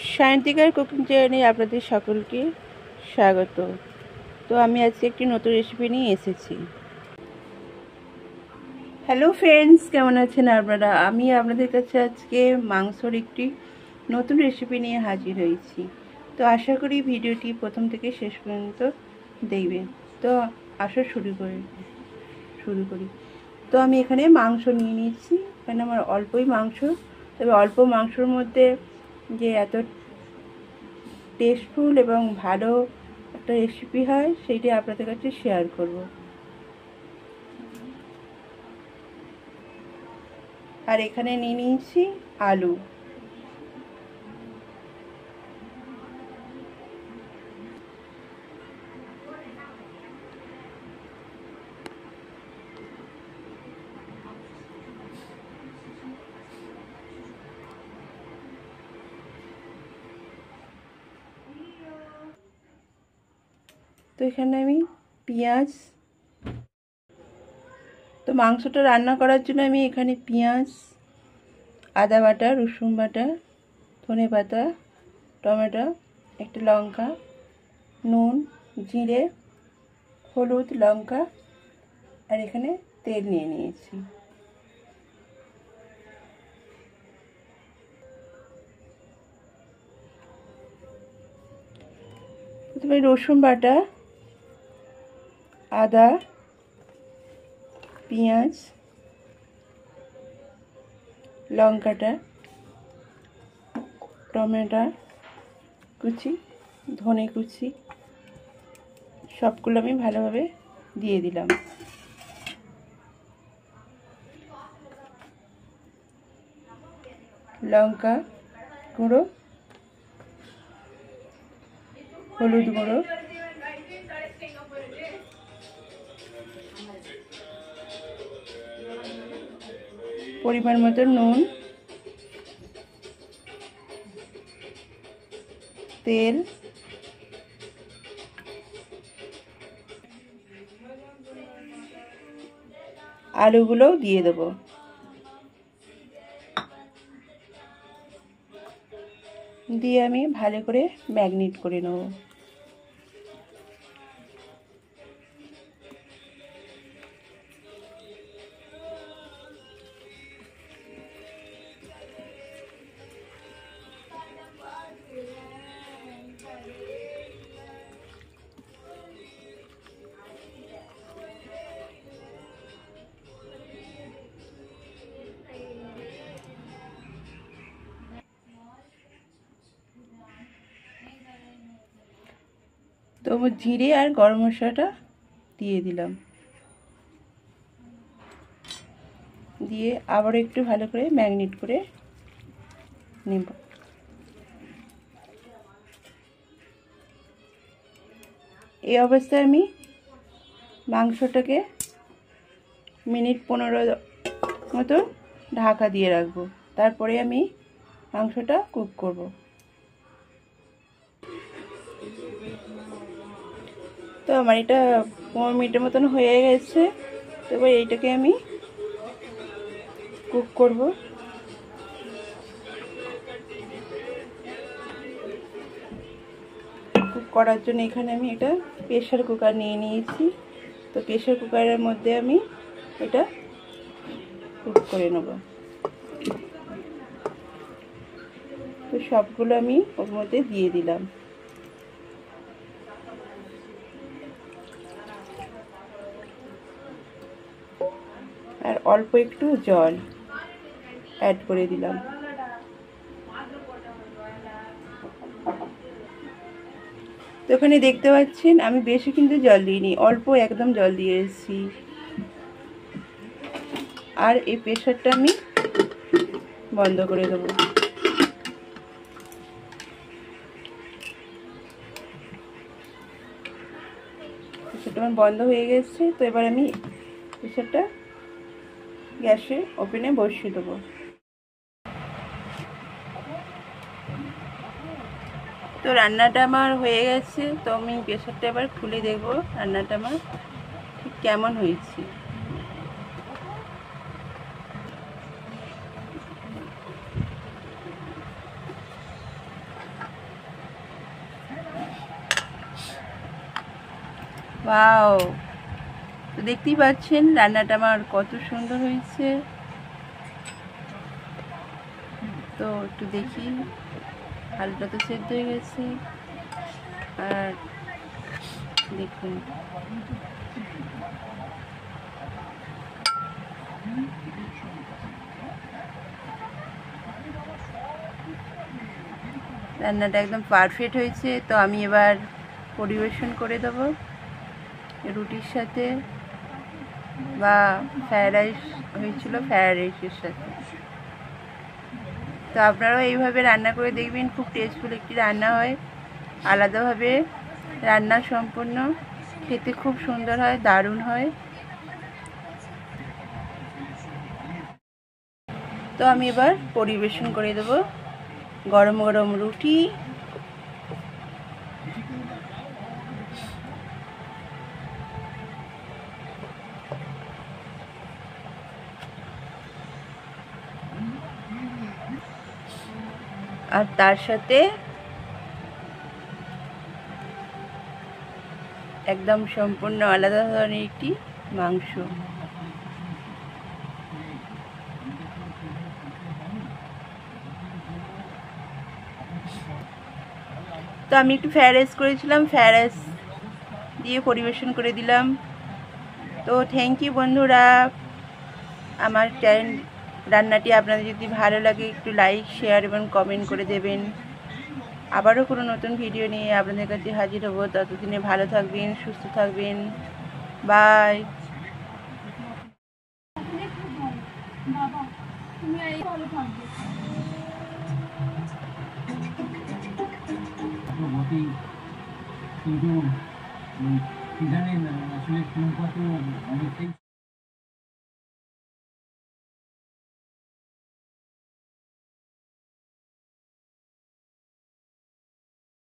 সায়ন্তিকার cooking চ্যানেলে আপনাদের সকলকে স্বাগত। তো আমি আজকে একটি নতুন রেসিপি নিয়ে এসেছি। হ্যালো ফ্রেন্ডস, কেমন আছেন আপনারা? আমি আপনাদের কাছে আজকে মাংসর একটি নতুন রেসিপি নিয়ে হাজির হয়েছি। তো আশা করি ভিডিওটি প্রথম থেকে শেষ পর্যন্ত দেখবেন। তো আসো শুরু করি। তো আমি এখানে মাংস নিয়ে নিয়েছি। এখানে আমার অল্পই মাংস, তবে অল্প মাংসর মধ্যে যে এত টেস্টফুল এবং ভালো একটা রেসিপি হয় সেইটি আপনাদের কাছে শেয়ার করব। আর এখানে নিয়ে নিয়েছি আলু। তো এখানে আমি পেঁয়াজ, তো মাংসটা রান্না করার জন্য আমি এখানে পেঁয়াজ, আদা বাটা, রসুন বাটা, ধনে পাতা, টমেটো, একটা লঙ্কা, নুন, জিরে, হলুদ, লঙ্কা আর এখানে তেল নিয়ে নিয়েছি। প্রথমে রসুন বাটা, আদা, পেঁয়াজ, লঙ্কাটা, টমেটো কুচি, ধনে কুচি সবগুলো আমি ভালোভাবে দিয়ে দিলাম। লঙ্কা গুঁড়ো, হলুদ গুঁড়ো, পরিমাণ মতো নুন, তেল, আলুগুলোও দিয়ে দেবো। দিয়ে আমি ভালো করে ম্যারিনেট করে নেব। তো জিরে আর গরম মশলাটা দিয়ে দিলাম, দিয়ে আবার একটু ভালো করে ম্যারিনেট করে নেব। এই অবস্থায় আমি মাংসটাকে মিনিট 15 মতো ঢাকা দিয়ে রাখবো। তারপরে আমি মাংসটা কুক করব। তো আমার এটা 15 মিনিটের মতন হয়ে গেছে। তো এবার এইটাকে আমি কুক করব। কুক করার জন্য এখানে আমি এটা প্রেসার কুকার নিয়ে নিয়েছি। তো প্রেসার কুকারের মধ্যে আমি এটা কুক করে নেব। তো সবগুলো আমি ওর মধ্যে দিয়ে দিলাম। আর অল্প একটু জল অ্যাড করে দিলাম। তো এখানে দেখতে পাচ্ছেন আমি বেশি কিন্তু জল দিইনি, অল্প একদম জল দিয়েছি। আর এই প্রেসারটা আমি বন্ধ করে দেবো। প্রেসারটা আমার বন্ধ হয়ে গেছে। তো এবার আমি প্রেসারটা গ্যাসে ওভেনে বসিয়ে দেবো। তো রান্নাটা আমার হয়ে গেছে। তো আমি প্রেসারটা এবার খুলে দেখবো রান্নাটা আমার ঠিক কেমন হয়েছে। ওয়াও, তো দেখতেই পাচ্ছেন রান্নাটা আমার কত সুন্দর হয়েছে। তো একটু দেখি, আলুটা তো সেদ্ধ হয়ে গেছে। আর দেখুন রান্নাটা একদম পারফেক্ট হয়েছে। তো আমি এবার পরিবেশন করে দেবো রুটির সাথে, বা ফ্রায়েড রাইস হয়েছিল ফ্রায়েড রাইসের সাথে। তো আপনারাও এইভাবে রান্না করে দেখবেন, খুব টেস্টফুল একটি রান্না হয়, আলাদাভাবে রান্না সম্পূর্ণ, খেতে খুব সুন্দর হয়, দারুণ হয়। তো আমি এবার পরিবেশন করে দেব গরম গরম রুটি। আর তার সাথে একদম সম্পূর্ণ আলাদা ধরনের একটি মাংস। তো আমি একটু ফ্রায়েড রাইস করেছিলাম, ফ্রায়েড রাইস দিয়ে পরিবেশন করে দিলাম। তো থ্যাংক ইউ বন্ধুরা। আমার রান্নাটি আপনাদের যদি ভালো লাগে একটু লাইক, শেয়ার এবং কমেন্ট করে দেবেন। আবারও কোনো নতুন ভিডিও নিয়ে আপনাদের কাছে হাজির হব। ততদিনে ভালো থাকবেন, সুস্থ থাকবেন। বাই। কিন্তু কি জানেন আসলে টুম্পা তো অনেকটাই